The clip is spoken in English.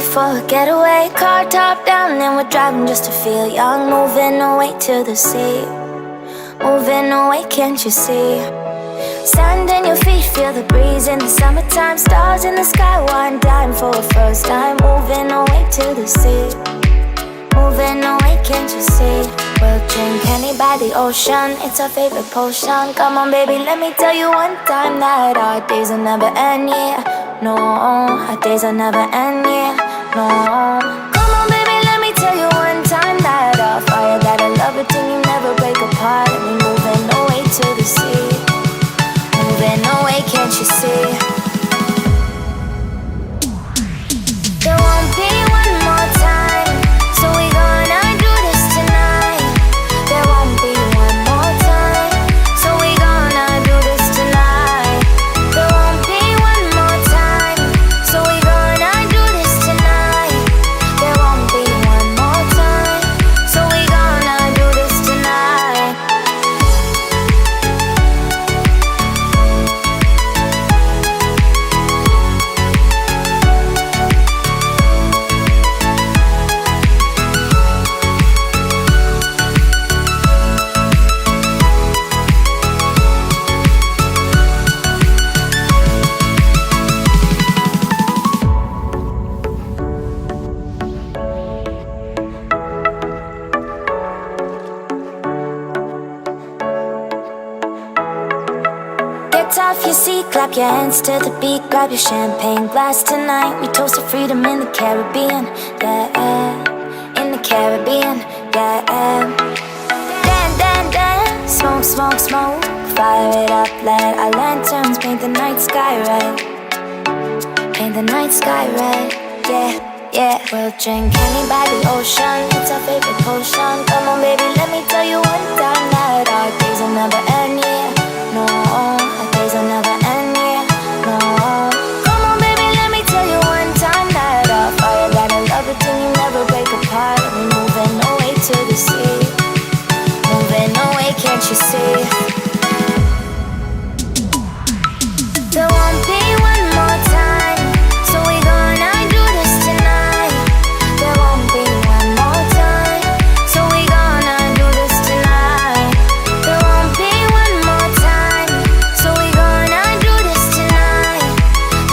for a getaway. Car top down and we're driving just to feel young. Moving away to the sea, moving away, can't you see? Sand in your feet, feel the breeze in the summertime. Stars in the sky, one dime for a first time. Moving away to the sea, moving away, can't you see? We'll drink honey by the ocean, it's our favorite potion. Come on baby, let me tell you one time that our days will never end, yeah. No, our days will never end, yeah. No. Come on baby, let me tell you one time that our fire got a love it till you never break apart. And we moving away to the sea, moving away, can't you see? There won't be one more time, so we gonna do this tonight. There won't be one more time, so we gonna do this tonight. There won't be one more time, so we gonna do this tonight. There won't be one more time, so we gonna do this tonight. Get off your seat, clap your hands to the beat. Grab your champagne glass tonight. We toast to freedom in the Caribbean, yeah. In the Caribbean, yeah. Dance, dance, dance, smoke, smoke, smoke. Fire it up, let our lanterns paint the night sky red. Paint the night sky red, yeah, yeah. We'll drink honey by the ocean, it's our favorite